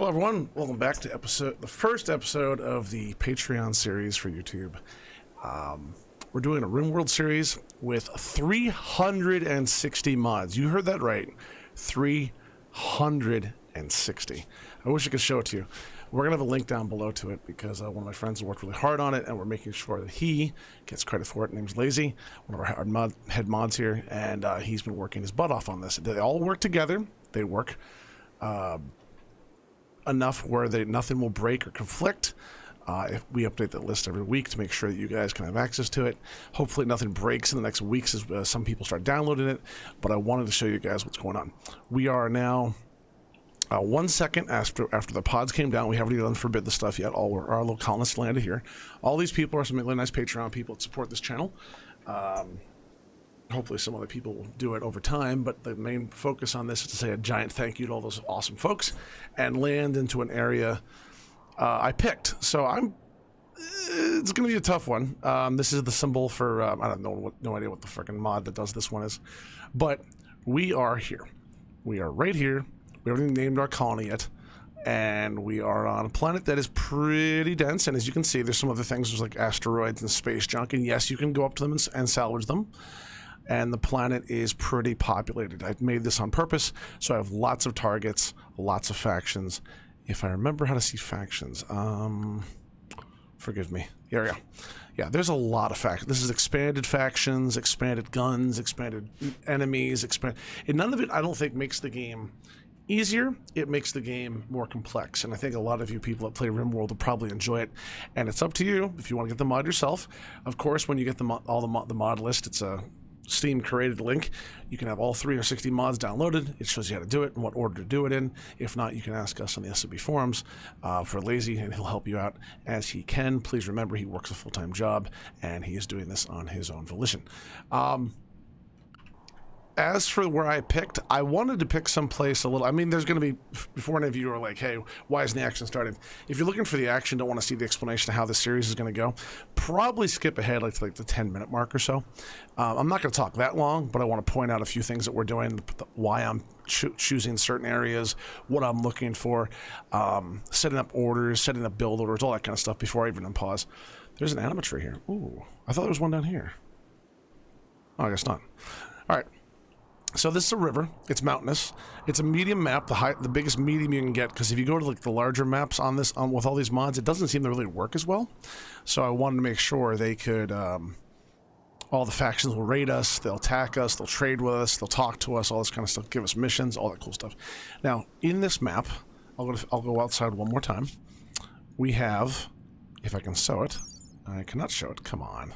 Hello everyone, welcome back to the first episode of the Patreon series for YouTube. We're doing a Rimworld series with 360 mods. You heard that right, 360. I wish I could show it to you. We're gonna have a link down below to it because one of my friends worked really hard on it, and we're making sure that he gets credit for it. His name's Lazy, one of our head mods here, and he's been working his butt off on this. They all work together. They work enough where nothing will break or conflict. If we update that list every week to make sure that you guys can have access to it. Hopefully nothing breaks in the next weeks as some people start downloading it, but I wanted to show you guys what's going on. We are now 1 second after the pods came down. We haven't even unforbid the stuff yet. All our little colonists landed here. All these people are some really nice Patreon people that support this channel. Hopefully some other people will do it over time, but the main focus on this is to say a giant thank you to all those awesome folks and land into an area I picked. So it's going to be a tough one. This is the symbol for, I don't know, no idea what the freaking mod that does this one is, but we are here. We are right here. We haven't even named our colony yet, and we are on a planet that is pretty dense, and as you can see, there's some other things. There's like asteroids and space junk, and yes, you can go up to them and salvage them. And the planet is pretty populated. I've made this on purpose, so I have lots of targets, lots of factions. If I remember how to see factions, forgive me. Here we go. Yeah, there's a lot of factions. This is expanded factions, expanded guns, expanded enemies, and none of it, I don't think, makes the game easier. It makes the game more complex, and I think a lot of you people that play Rimworld will probably enjoy it. And it's up to you if you want to get the mod yourself. Of course, when you get the mod list, it's a Steam created link. You can have all 360 mods downloaded. It shows you how to do it and what order to do it in. If not, you can ask us on the SOB forums for Lazy, and he'll help you out as he can. Please remember, he works a full-time job, and he is doing this on his own volition. As for where I picked, I wanted to pick someplace a little... I mean, there's going to be... Before any of you are like, hey, why isn't the action started? If you're looking for the action, don't want to see the explanation of how this series is going to go, probably skip ahead to like the 10-minute mark or so. I'm not going to talk that long, but I want to point out a few things that we're doing, why I'm choosing certain areas, what I'm looking for, setting up orders, setting up build orders, all that kind of stuff before I even unpause. There's an animatree here. Ooh, I thought there was one down here. Oh, I guess not. All right. So this is a river. It's mountainous. It's a medium map, the biggest medium you can get, because if you go to like the larger maps on this, with all these mods, it doesn't seem to really work as well. So I wanted to make sure they could, all the factions will raid us, they'll attack us, they'll trade with us, they'll talk to us, all this kind of stuff, give us missions, all that cool stuff. Now, in this map, I'll go outside one more time. We have, if I can show it, I cannot show it, come on.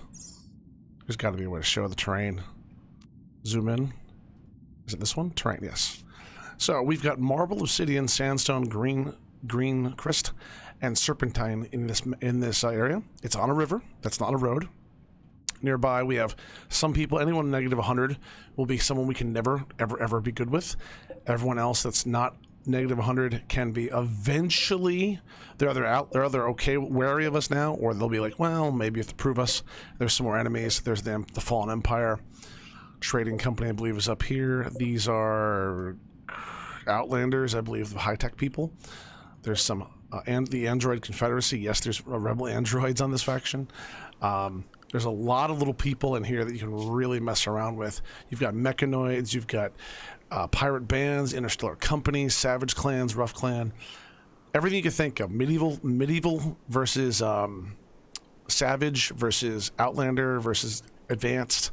There's got to be a way to show the terrain. Zoom in. Is it this one? Terrain, yes. So we've got marble, obsidian, sandstone, green crystal, and serpentine in this area. It's on a river. That's not a road. Nearby, we have some people. Anyone negative 100 will be someone we can never, ever be good with. Everyone else that's not negative 100 can be eventually. They're either okay, wary of us now, or they'll be like, well, maybe you have to prove us. There's some more enemies. There's the Fallen Empire. Trading company, I believe, is up here. These are Outlanders, I believe, the high-tech people. There's some, and the Android Confederacy. Yes, there's rebel androids on this faction. There's a lot of little people in here that you can really mess around with. You've got mechanoids, you've got pirate bands, interstellar companies, savage clans, rough clan. Everything you can think of. Medieval versus savage versus Outlander versus advanced,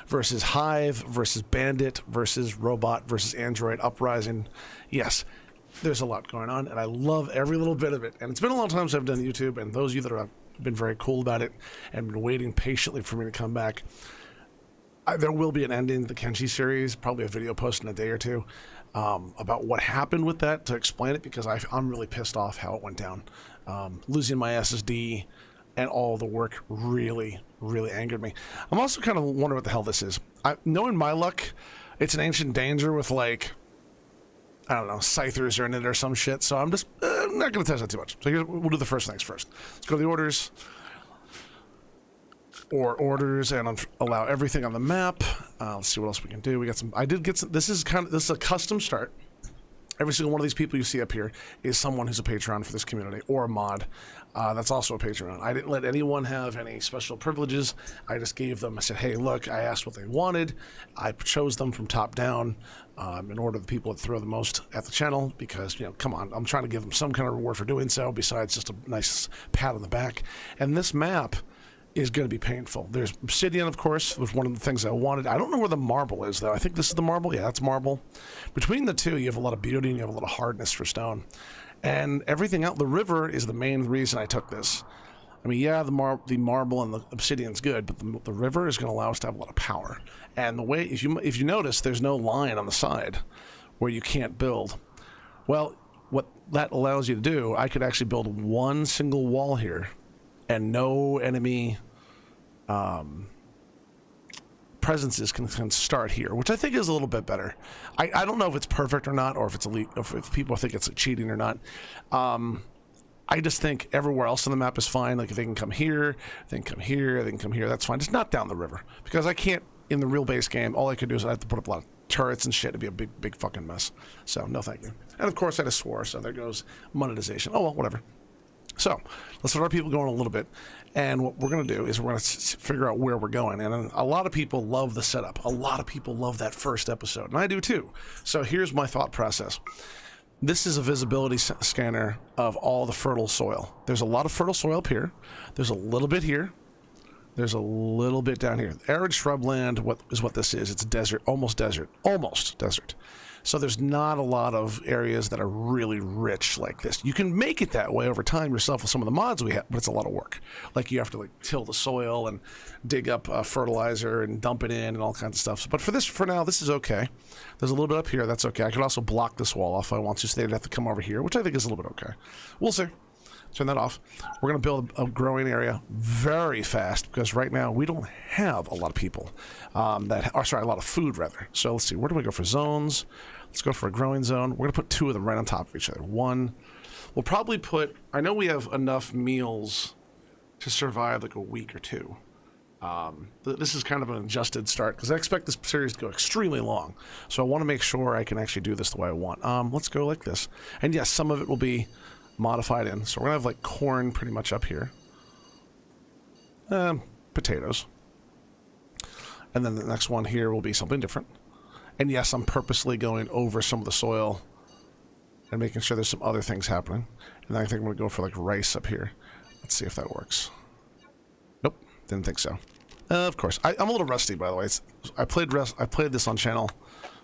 versus Hive, versus Bandit, versus Robot, versus Android, Uprising. Yes, there's a lot going on, and I love every little bit of it. And it's been a long time since I've done YouTube, and those of you that have been very cool about it and been waiting patiently for me to come back, there will be an ending to the Kenshi series, probably a video post in a day or two, about what happened with that to explain it, because I'm really pissed off how it went down. Losing my SSD and all the work really angered me. I'm also kind of wondering what the hell this is. Knowing my luck, it's an ancient danger with, like, I don't know, scythers are in it or some shit, so I'm just not going to test that too much. So we'll do the first things first. Let's go to the orders. Or orders and allow everything on the map. Let's see what else we can do. We got some, this is a custom start. Every single one of these people you see up here is someone who's a Patreon for this community or a mod. That's also a Patreon. I didn't let anyone have any special privileges. I just gave them, I said, hey, look, I asked what they wanted. I chose them from top down in order the people that throw the most at the channel because, you know, come on, I'm trying to give them some kind of reward for doing so besides just a nice pat on the back. And this map is going to be painful. There's obsidian, of course, was one of the things I wanted. I don't know where the marble is, though. I think this is the marble. Yeah, that's marble. Between the two, you have a lot of beauty and you have a lot of hardness for stone. And everything out, the river is the main reason I took this. I mean, yeah, the marble and the obsidian's good, but the river is going to allow us to have a lot of power. And the way, if you notice, there's no line on the side where you can't build. Well, what that allows you to do, I could actually build one single wall here and no enemy presences can start here, which I think is a little bit better. I don't know if it's perfect or not, or if it's elite, if people think it's cheating or not. I just think everywhere else on the map is fine. Like if they can come here, they can come here, they can come here, that's fine. Just not down the river. Because I can't, in the real base game, all I could do is I have to put up a lot of turrets and shit. It'd be a big fucking mess. So, no thank you. And of course I just swore, so there goes monetization. Oh well, whatever. So, let's let our people going a little bit. And what we're going to do is we're going to figure out where we're going. And a lot of people love the setup. A lot of people love that first episode. And I do too. So here's my thought process. This is a visibility scanner of all the fertile soil. There's a lot of fertile soil up here. There's a little bit here. There's a little bit down here. Arid shrubland, what this is. It's a desert, almost desert. Almost desert. So there's not a lot of areas that are really rich like this. You can make it that way over time yourself with some of the mods we have, but it's a lot of work. Like you have to like till the soil and dig up fertilizer and dump it in and all kinds of stuff. But for now, this is okay. There's a little bit up here. That's okay. I could also block this wall off if I want to, so they'd have to come over here, which I think is a little bit okay. We'll see. Turn that off. We're going to build a growing area very fast because right now we don't have a lot of people a lot of food rather. So let's see, where do we go for zones? Let's go for a growing zone. We're going to put two of them right on top of each other. One, we'll probably put, I know we have enough meals to survive like a week or two. This is kind of an adjusted start because I expect this series to go extremely long. So I want to make sure I can actually do this the way I want. Let's go like this. And yes, some of it will be modified in. So we're gonna have like corn pretty much up here. Potatoes. And then the next one here will be something different. And yes, I'm purposely going over some of the soil and making sure there's some other things happening. And I think I'm gonna go for like rice up here. Let's see if that works. Nope, didn't think so. Of course, I'm a little rusty by the way. I played this on channel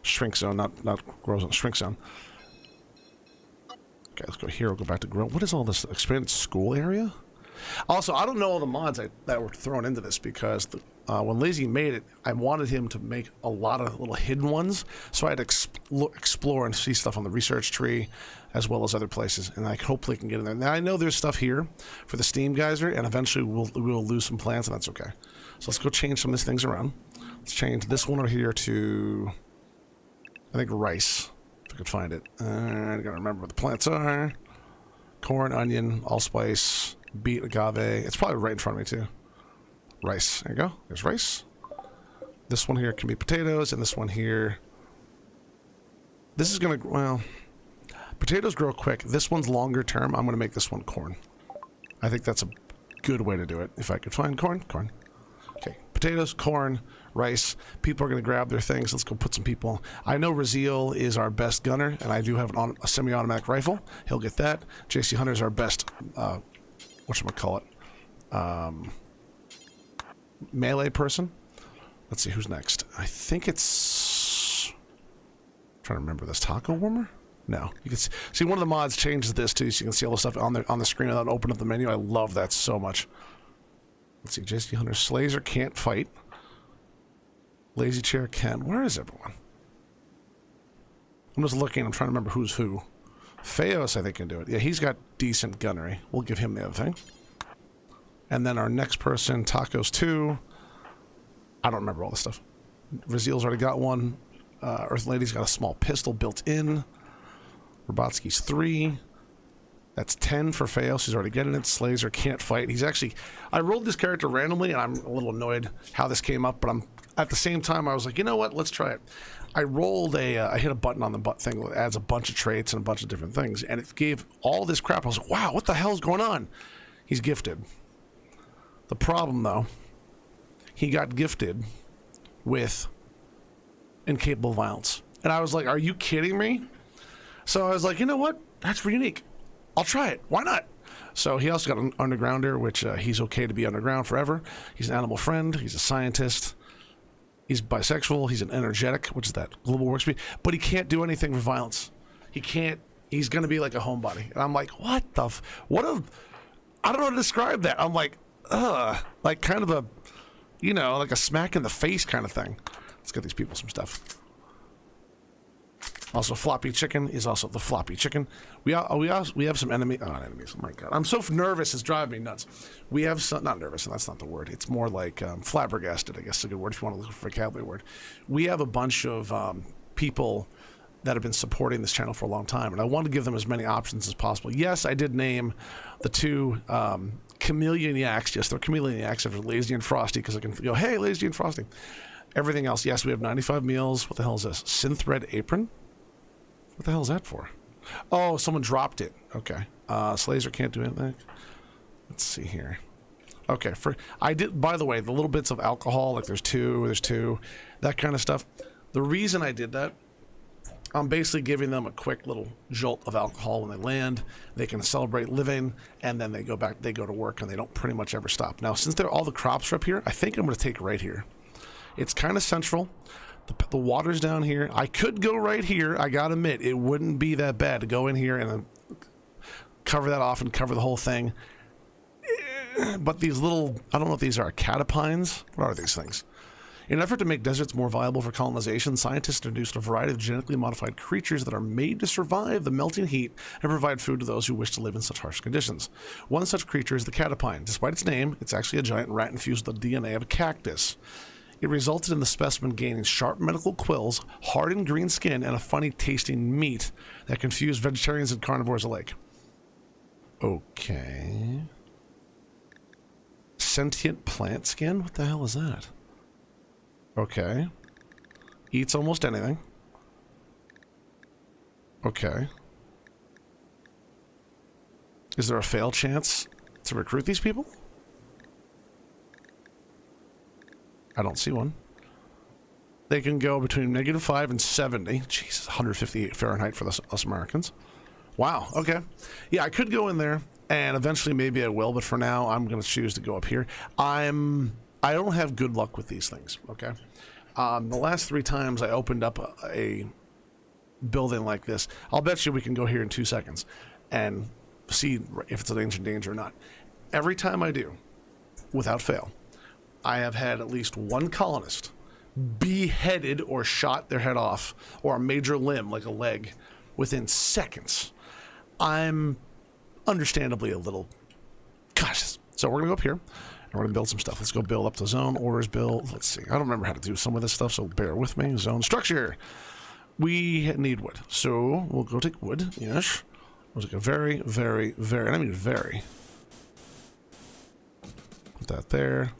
Shrink Zone, not Grow Zone, Shrink Zone. Okay, let's go here. We'll go back to grow. What is all this expanded school area? Also, I don't know all the mods that were thrown into this because when Lazy made it, I wanted him to make a lot of little hidden ones. So I had to explore and see stuff on the research tree as well as other places. And I hopefully can get in there. Now, I know there's stuff here for the Steam geyser, and eventually we'll lose some plants, and that's okay. So let's go change some of these things around. Let's change this one over here to, I think, rice. If I could find it. I gotta remember what the plants are. Corn, onion, allspice, beet, agave. It's probably right in front of me too. Rice. There you go. There's rice. This one here can be potatoes, and this one here. This is gonna, well, potatoes grow quick. This one's longer term. I'm gonna make this one corn. I think that's a good way to do it. If I could find corn. Okay, potatoes, corn, rice. People are going to grab their things. Let's go put some people. I know Raziel is our best gunner, and I do have a semi-automatic rifle. He'll get that. JC Hunter is our best, whatchamacallit, melee person. Let's see, who's next? I think it's... I'm trying to remember this. Taco warmer? No. You can see one of the mods changes this, too, so you can see all the stuff on the screen without opening up the menu. I love that so much. Let's see, JC Hunter. Slazer can't fight. Lazy Chair can. Where is everyone? I'm just looking. I'm trying to remember who's who. Feos, I think, can do it. Yeah, he's got decent gunnery. We'll give him the other thing. And then our next person, Tacos 2. I don't remember all this stuff. Raziel's already got one. Earth Lady's got a small pistol built in. Robotsky's 3. That's 10 for Feos. He's already getting it. Slazer can't fight. He's actually... I rolled this character randomly, and I'm a little annoyed how this came up, but at the same time, I was like, you know what? Let's try it. I rolled I hit a button on the thing that adds a bunch of traits and a bunch of different things, and it gave all this crap. I was like, wow, what the hell's going on? He's gifted. The problem, though, he got gifted with incapable violence. And I was like, are you kidding me? So I was like, you know what? That's unique. I'll try it. Why not? So he also got an undergrounder, which he's okay to be underground forever. He's an animal friend. He's a scientist. He's bisexual. He's an energetic, which is that global warp speed. But he can't do anything with violence. He can't. He's going to be like a homebody. And I'm like, what the? I don't know how to describe that. I'm like, like kind of a, you know, like a smack in the face kind of thing. Let's get these people some stuff. Also, floppy chicken is also the floppy chicken. We have some enemies. Oh, enemies! Oh my god, I'm so nervous. It's driving me nuts. We have some, not nervous, and that's not the word. It's more like flabbergasted. I guess is a good word if you want to look for a vocabulary word. We have a bunch of people that have been supporting this channel for a long time, and I want to give them as many options as possible. Yes, I did name the two chameleon yaks. Yes, they're chameleon yaks after Lazy and Frosty because I can go, hey, Lazy and Frosty. Everything else, yes, we have 95 meals. What the hell is this? Synth red apron. What the hell is that for? Oh, someone dropped it. Okay. Slazer can't do anything. Let's see here. Okay. I did, by the way, the little bits of alcohol, like there's two, that kind of stuff. The reason I did that, I'm basically giving them a quick little jolt of alcohol when they land. They can celebrate living, and then they go back, they go to work, and they don't pretty much ever stop. Now, since all the crops are up here, I think I'm going to take right here. It's kind of central. The water's down here. I could go right here. I gotta admit, it wouldn't be that bad to go in here and cover that off and cover the whole thing. But these little, I don't know if these are catapines. What are these things? In an effort to make deserts more viable for colonization, scientists introduced a variety of genetically modified creatures that are made to survive the melting heat and provide food to those who wish to live in such harsh conditions. One such creature is the catapine. Despite its name, it's actually a giant rat infused with the DNA of a cactus. It resulted in the specimen gaining sharp medical quills, hardened green skin, and a funny-tasting meat that confused vegetarians and carnivores alike. Okay. Sentient plant skin? What the hell is that? Okay. Eats almost anything. Okay. Is there a fail chance to recruit these people? I don't see one. They can go between -5 and 70. Jesus, 158 Fahrenheit for us Americans. Wow, okay. Yeah, I could go in there, and eventually maybe I will, but for now, I'm going to choose to go up here. I don't have good luck with these things, okay? The last 3 times I opened up a building like this, I'll bet you we can go here in 2 seconds and see if it's an ancient danger or not. Every time I do, without fail, I have had at least one colonist beheaded or shot their head off, or a major limb, like a leg, within seconds. I'm understandably a little cautious. So we're going to go up here, and we're going to build some stuff. Let's go build up the zone. Orders build. Let's see. I don't remember how to do some of this stuff, so bear with me. Zone structure. We need wood. So we'll go take wood. Yes. We'll take a very, very, very, and I mean very. Put that there.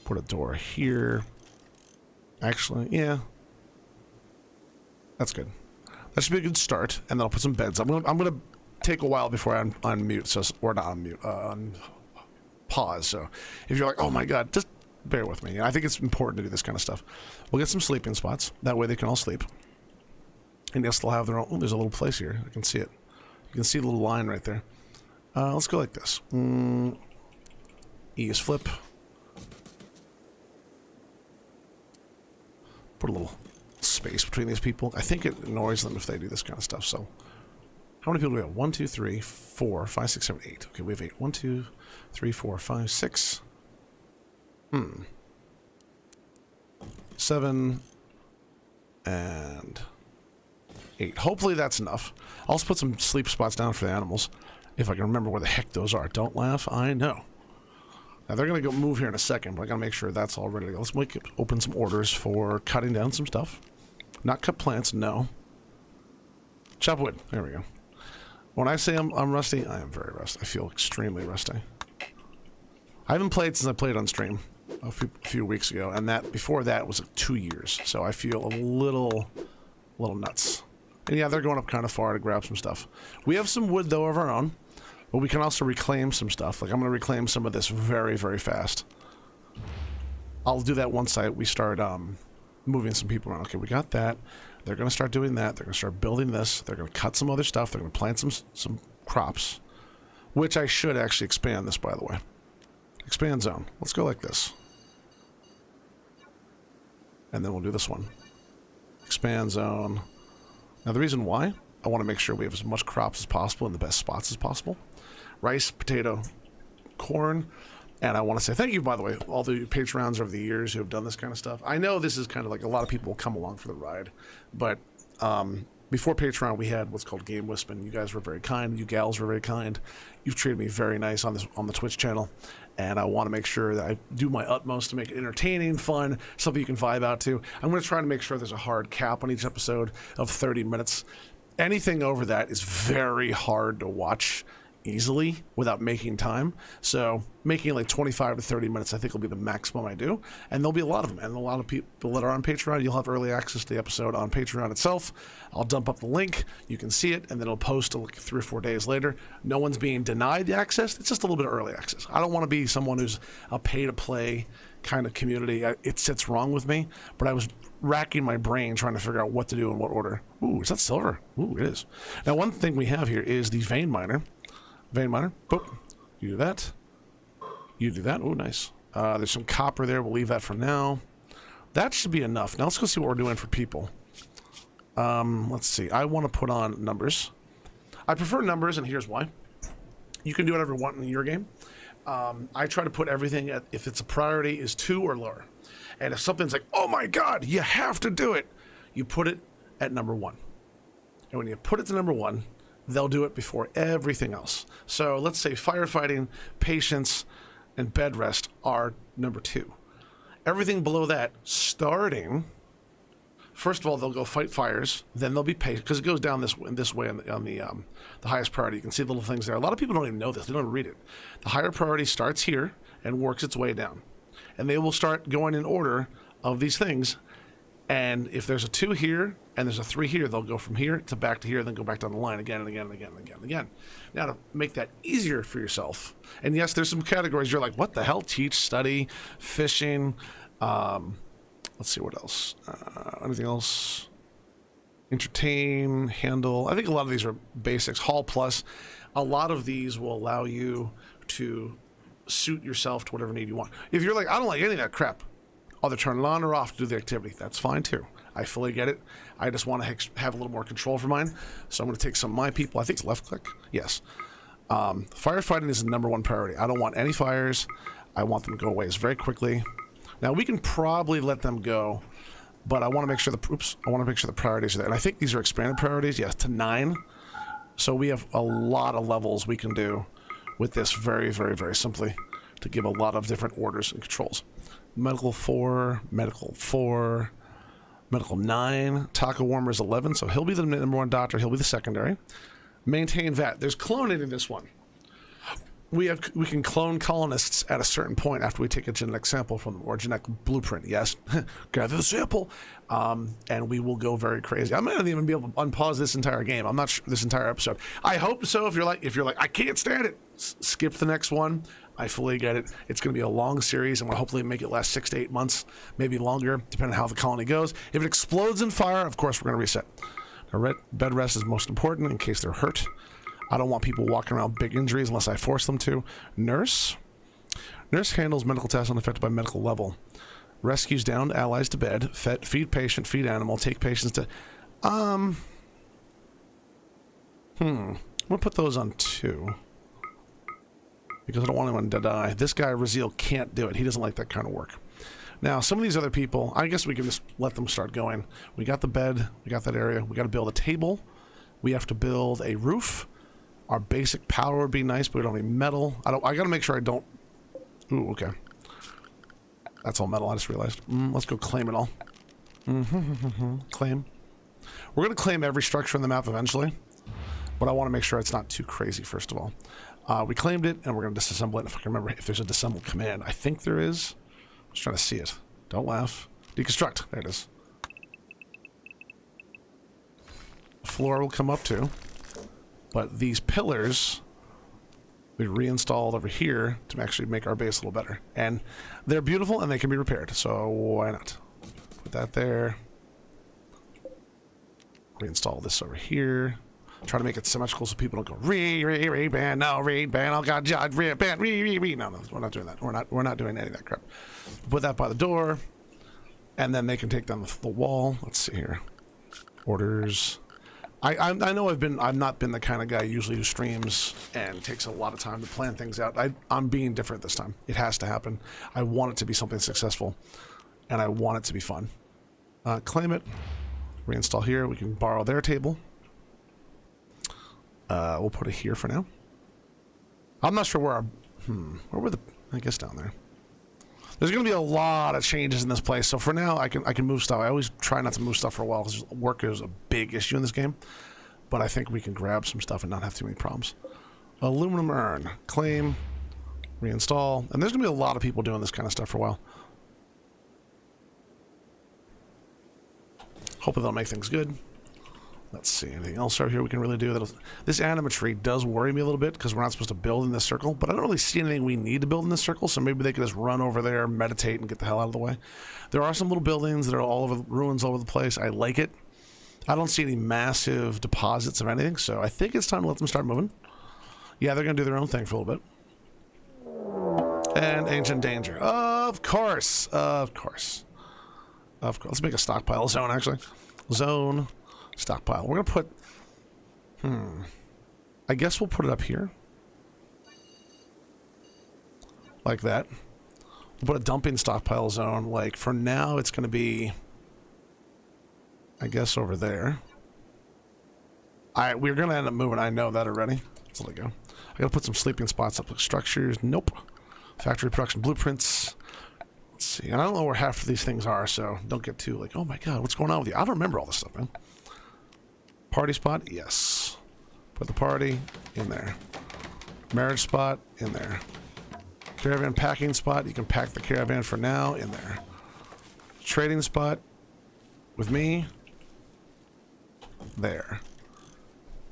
Put a door here. Actually, yeah. That's good. That should be a good start. And then I'll put some beds. I'm gonna take a while before I unmute, so, or not unmute, pause. So if you're like, oh my god, just bear with me. I think it's important to do this kind of stuff. We'll get some sleeping spots. That way they can all sleep. And yes, they'll have their own. Oh, there's a little place here. I can see it. You can see the little line right there. Let's go like this. E is flip. Put a little space between these people. I think it annoys them if they do this kind of stuff. So, how many people do we have? 1, 2, 3, 4, 5, 6, 7, 8. Okay, we have 8. 1, 2, 3, 4, 5, 6. 7 and 8. Hopefully that's enough. I'll just put some sleep spots down for the animals, if I can remember where the heck those are. Don't laugh. I know. Now, they're going to go move here in a second, but I got to make sure that's all ready to go. Let's open some orders for cutting down some stuff. Not cut plants, no. Chop wood. There we go. When I say I'm rusty, I am very rusty. I feel extremely rusty. I haven't played since I played on stream. a few weeks ago, and that before that was 2 years. So I feel a little nuts. And yeah, they're going up kind of far to grab some stuff. We have some wood though of our own, but we can also reclaim some stuff. Like I'm going to reclaim some of this very, very fast. I'll do that once we start moving some people around. Okay, we got that. They're going to start doing that. They're going to start building this. They're going to cut some other stuff. They're going to plant some crops, which I should actually expand this, by the way. Expand zone. Let's go like this. And then we'll do this one. Expand zone. Now the reason why, I want to make sure we have as much crops as possible in the best spots as possible. Rice, potato, corn. And I want to say thank you, by the way, all the Patreons over the years who have done this kind of stuff. I know this is kind of like a lot of people will come along for the ride, but before Patreon, we had what's called Game Wispin. You guys were very kind. You gals were very kind. You've treated me very nice on the Twitch channel, and I want to make sure that I do my utmost to make it entertaining, fun, something you can vibe out to. I'm going to try to make sure there's a hard cap on each episode of 30 minutes. Anything over that is very hard to watch easily without making time. So making like 25 to 30 minutes I think will be the maximum I do, and there'll be a lot of them, and a lot of people that are on Patreon, you'll have early access to the episode on Patreon itself. I'll dump up the link, you can see it, and then it'll post like 3 or 4 days later. No one's being denied the access, it's just a little bit of early access. I don't want to be someone who's a pay to play kind of community. It sits wrong with me, but I was racking my brain trying to figure out what to do in what order. Ooh, is that silver? Ooh, it is. Now one thing we have here is the vein miner. Vein miner. Boop. You do that. You do that. Oh, nice. There's some copper there. We'll leave that for now. That should be enough. Now let's go see what we're doing for people. Let's see. I want to put on numbers. I prefer numbers, and here's why. You can do whatever you want in your game. I try to put everything at, if it's a priority, is 2 or lower. And if something's like, oh my God, you have to do it, you put it at number 1. And when you put it to number 1, they'll do it before everything else. So let's say firefighting, patience, and bed rest are number 2. Everything below that, starting, first of all, they'll go fight fires, then they'll be patient, because it goes down this way on the highest priority. You can see the little things there. A lot of people don't even know this. They don't even read it. The higher priority starts here and works its way down. And they will start going in order of these things. And if there's a 2 here and there's a 3 here, they'll go from here to back to here, then go back down the line again and again and again and again and again. Now, to make that easier for yourself, and yes, there's some categories you're like, what the hell? Teach, study, fishing. Let's see what else. Anything else? Entertain, handle. I think a lot of these are basics. Haul plus. A lot of these will allow you to suit yourself to whatever need you want. If you're like, I don't like any of that crap, either turn it on or off to do the activity. That's fine too. I fully get it. I just want to have a little more control for mine. So I'm going to take some of my people. I think it's left click. Yes. Firefighting is the number 1 priority. I don't want any fires. I want them to go away very quickly. Now we can probably let them go, but I want to make sure the priorities are there. And I think these are expanded priorities. Yes, to 9. So we have a lot of levels we can do with this very, very, very simply to give a lot of different orders and controls. Medical 4, medical 4, medical 9, taco warmer is 11, so he'll be the number 1 doctor, he'll be the secondary. Maintain vet. There's cloning in this one. We can clone colonists at a certain point after we take a genetic sample from them, or a genetic blueprint. Yes, gather the sample, and we will go very crazy. I might not even be able to unpause this entire game. I'm not sure this entire episode. I hope so. If you're like, I can't stand it, skip the next one. I fully get it. It's going to be a long series, and we'll hopefully make it last 6 to 8 months, maybe longer, depending on how the colony goes. If it explodes in fire, of course, we're going to reset. Now, bed rest is most important in case they're hurt. I don't want people walking around big injuries unless I force them to. Nurse. Nurse handles medical tests unaffected by medical level. Rescues downed allies to bed. Feed patient, feed animal, take patients to... I'm going to put those on 2. Because I don't want anyone to die. This guy, Raziel, can't do it. He doesn't like that kind of work. Now, some of these other people, I guess we can just let them start going. We got the bed. We got that area. We got to build a table. We have to build a roof. Our basic power would be nice, but we don't need metal. I got to make sure I don't... Ooh, okay. That's all metal, I just realized. Let's go claim it all. Claim. We're going to claim every structure in the map eventually, but I want to make sure it's not too crazy, first of all. We claimed it, and we're going to disassemble it. If I can remember if there's a disassemble command. I think there is. Just trying to see it. Don't laugh. Deconstruct. There it is. The floor will come up too. But these pillars we reinstalled over here to actually make our base a little better. And they're beautiful and they can be repaired. So why not? Put that there. Reinstall this over here. Try to make it symmetrical so people don't go read ban, no read ban, oh god, judge read ban, read. No, we're not doing that. We're not doing any of that crap. Put that by the door, and then they can take down the wall. Let's see here. Orders. I know I've not been the kind of guy usually who streams and takes a lot of time to plan things out. I'm being different this time. It has to happen. I want it to be something successful, and I want it to be fun. Claim it. Reinstall here. We can borrow their table. We'll put it here for now. I'm not sure where our... where were the... I guess down there. There's going to be a lot of changes in this place, so for now I can move stuff. I always try not to move stuff for a while because work is a big issue in this game. But I think we can grab some stuff and not have too many problems. Aluminum urn. Claim. Reinstall. And there's going to be a lot of people doing this kind of stuff for a while. Hopefully they'll make things good. Let's see, anything else over here we can really do? This animatry does worry me a little bit because we're not supposed to build in this circle, but I don't really see anything we need to build in this circle, so maybe they could just run over there, meditate, and get the hell out of the way. There are some little buildings that are all over, ruins all over the place. I like it. I don't see any massive deposits of anything, so I think it's time to let them start moving. Yeah, they're going to do their own thing for a little bit. And Ancient Danger. Of course. Of course. Of course. Let's make a stockpile zone, actually. Zone. Stockpile. We're gonna put... I guess we'll put it up here. Like that. We'll put a dumping stockpile zone. Like, for now, it's gonna be... I guess over there. We're gonna end up moving. I know that already. Let's let it go. I gotta put some sleeping spots up. Like structures. Nope. Factory production blueprints. Let's see. And I don't know where half of these things are, so don't get too like, oh my god, what's going on with you? I don't remember all this stuff, man. Party spot? Yes. Put the party in there. Marriage spot? In there. Caravan packing spot? You can pack the caravan for now. In there. Trading spot? With me? There.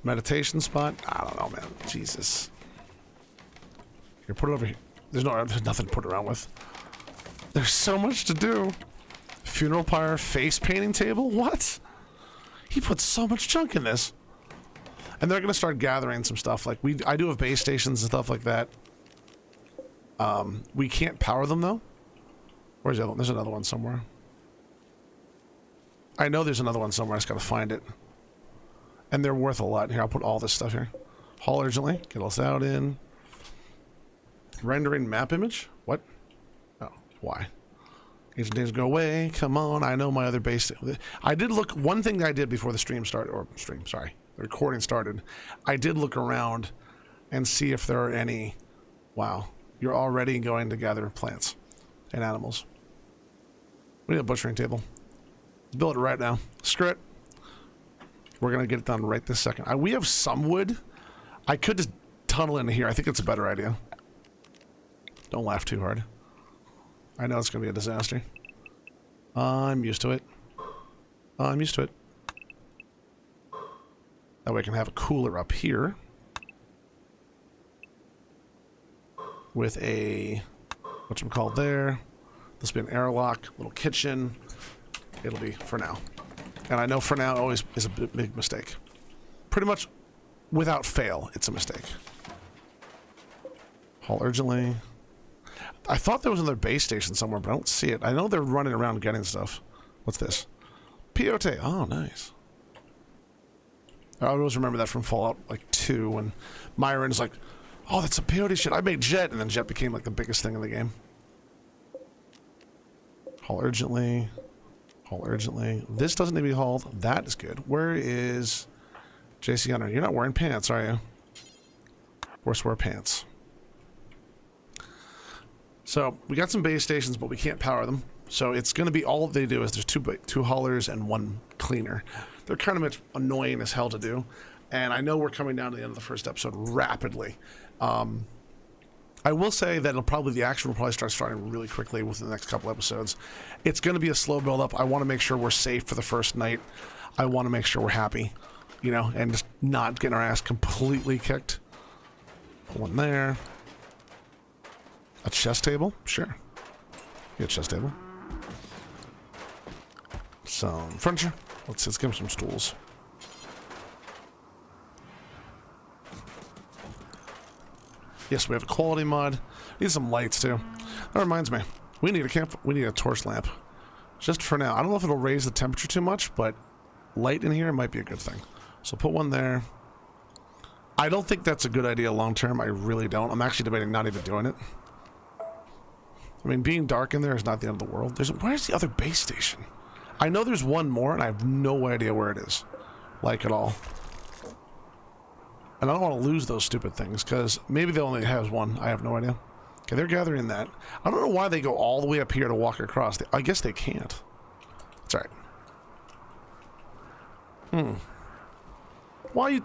Meditation spot? I don't know, man. Jesus. Here, put it over here. There's nothing to put around with. There's so much to do. Funeral pyre face painting table? What? He put so much junk in this. And they're going to start gathering some stuff. Like, I do have base stations and stuff like that. We can't power them, though. Where's the other one? There's another one somewhere. I know there's another one somewhere. I just got to find it. And they're worth a lot. Here, I'll put all this stuff here. Haul urgently. Get us out in. Rendering map image? What? Oh, why? Ancient days go away. Come on, I know my other base. I did look. One thing I did before the the recording started. I did look around and see if there are any. Wow, you're already going to gather plants and animals. We need a butchering table. Let's build it right now. Screw it. We're gonna get it done right this second. We have some wood. I could just tunnel into here. I think it's a better idea. Don't laugh too hard. I know it's going to be a disaster. I'm used to it. I'm used to it. That way I can have a cooler up here. With a... whatchamacallit there. This will be an airlock. Little kitchen. It'll be for now. And I know for now always is a big mistake. Pretty much without fail, it's a mistake. Haul urgently. I thought there was another base station somewhere, but I don't see it. I know they're running around getting stuff. What's this? Peyote. Oh, nice. I always remember that from Fallout, like, 2, when Myron's like, oh, that's some peyote shit. I made Jet, and then Jet became, like, the biggest thing in the game. Haul urgently. Haul urgently. This doesn't need to be hauled. That is good. Where is JC Hunter? You're not wearing pants, are you? Of course, wear pants. So, we got some base stations, but we can't power them. So, it's going to be all they do is there's two haulers and one cleaner. They're kind of annoying as hell to do. And I know we're coming down to the end of the first episode rapidly. I will say that the action will probably start starting really quickly within the next couple episodes. It's going to be a slow build up. I want to make sure we're safe for the first night. I want to make sure we're happy, you know, and just not getting our ass completely kicked. Put one there. A chess table? Sure. Get a chess table. Some furniture. Let's give him some stools. Yes, we have a quality mod. Need some lights too. That reminds me. We need a torch lamp. Just for now. I don't know if it'll raise the temperature too much, but light in here might be a good thing. So put one there. I don't think that's a good idea long term. I really don't. I'm actually debating not even doing it. I mean, being dark in there is not the end of the world. Where's the other base station? I know there's one more, and I have no idea where it is. Like, at all. And I don't want to lose those stupid things, because maybe they only have one. I have no idea. Okay, they're gathering that. I don't know why they go all the way up here to walk across. I guess they can't. It's alright. Why you...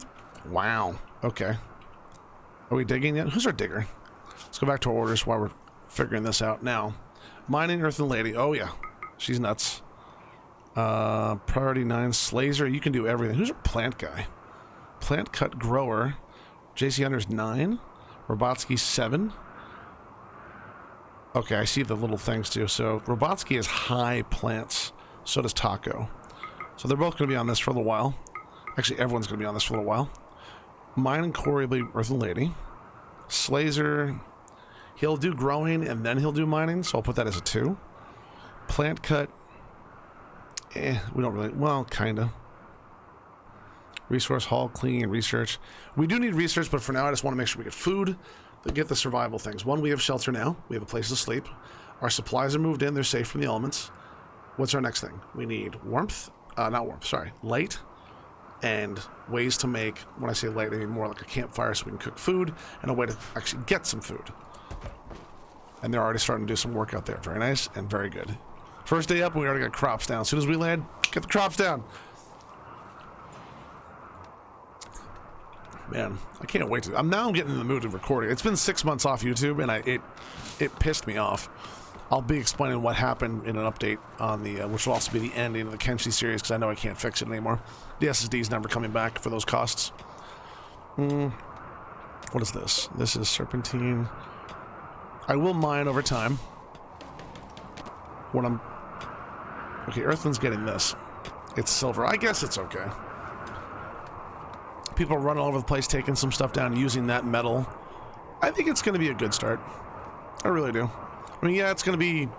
Wow. Okay. Are we digging yet? Who's our digger? Let's go back to our orders while we're figuring this out now. Mining Earth and Lady. Oh, yeah. She's nuts. Priority 9. Slazer. You can do everything. Who's our plant guy? Plant cut grower. JC Hunter's 9. Robotsky 7. Okay, I see the little things too. So Robotsky is high plants. So does Taco. So they're both going to be on this for a little while. Actually, everyone's going to be on this for a little while. Mine and Corey will be Earth and Lady. Slazer, he'll do growing and then he'll do mining. So I'll put that as a 2. Plant cut. We don't really... Well, kind of. Resource haul, cleaning, and research. We do need research, but for now I just want to make sure we get food, to get the survival things. One, we have shelter now. We have a place to sleep. Our supplies are moved in. They're safe from the elements. What's our next thing? We need warmth. Not warmth, sorry. Light. And ways to make, when I say light, I mean more like a campfire so we can cook food, and a way to actually get some food. And they're already starting to do some work out there. Very nice and very good. First day up, we already got crops down. As soon as we land, get the crops down. Man, I can't wait to... I'm getting in the mood of recording. It's been 6 months off YouTube, and it pissed me off. I'll be explaining what happened in an update on the... which will also be the ending of the Kenshi series, because I know I can't fix it anymore. The SSD's never coming back for those costs. What is this? This is serpentine. I will mine over time. When I'm... Okay, Earthland's getting this. It's silver. I guess it's okay. People are running all over the place, taking some stuff down, using that metal. I think it's going to be a good start. I really do. I mean, yeah, it's going to be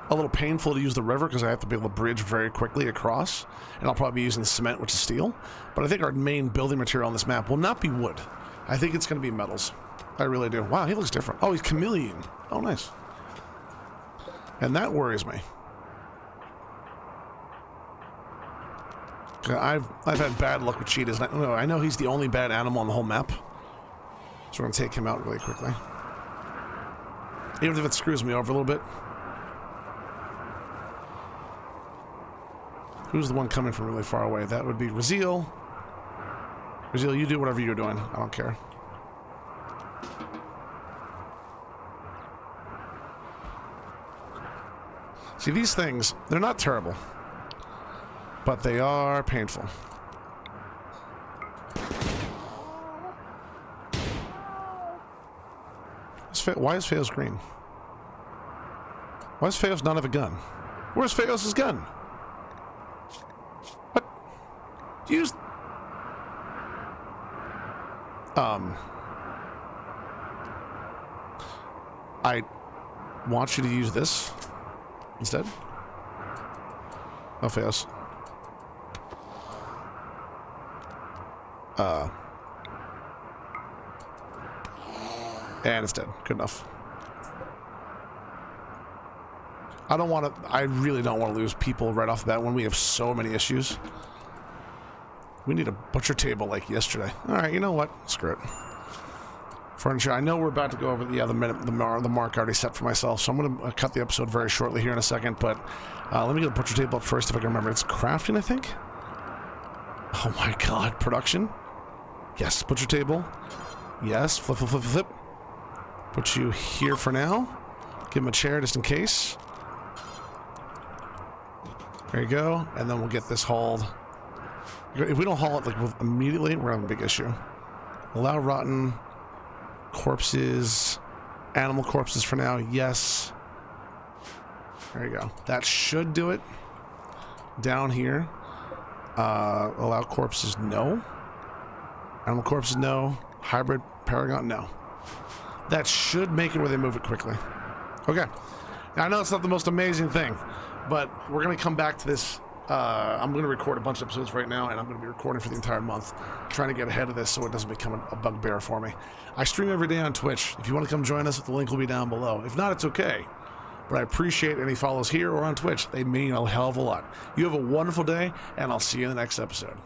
a little painful to use the river because I have to be able to bridge very quickly across. And I'll probably be using cement, which is steel. But I think our main building material on this map will not be wood. I think it's going to be metals. I really do. Wow, he looks different. Oh, he's chameleon. Oh, nice. And that worries me. I've had bad luck with cheetahs. I know he's the only bad animal on the whole map. So we're going to take him out really quickly. Even if it screws me over a little bit. Who's the one coming from really far away? That would be Raziel. Raziel, you do whatever you're doing. I don't care. See, these things, they're not terrible. But they are painful. Why is Feos green? Why does Feos not have a gun? Where's Feos' gun? What? Use... I want you to use this instead. Oh, Feos. And it's dead. Good enough. I really don't want to lose people right off the bat when we have so many issues. We need a butcher table like yesterday. Alright, you know what? Screw it. Furniture. I know we're about to go over the mark I already set for myself, so I'm going to cut the episode very shortly here in a second, but let me get the butcher table up first if I can remember. It's crafting, I think? Oh my god. Production? Yes. Butcher table. Yes. Flip, flip, flip, flip. Put you here for now. Give him a chair just in case. There you go. And then we'll get this hauled. If we don't haul it like immediately, we're having a big issue. Allow rotten corpses, animal corpses for now. Yes. There you go. That should do it. Down here. Allow corpses, no. Animal corpses, no. Hybrid paragon, no. That should make it where they move it quickly. Okay. Now, I know it's not the most amazing thing, but we're going to come back to this. I'm going to record a bunch of episodes right now, and I'm going to be recording for the entire month, trying to get ahead of this so it doesn't become a bugbear for me. I stream every day on Twitch. If you want to come join us, the link will be down below. If not, it's okay. But I appreciate any follows here or on Twitch. They mean a hell of a lot. You have a wonderful day, and I'll see you in the next episode.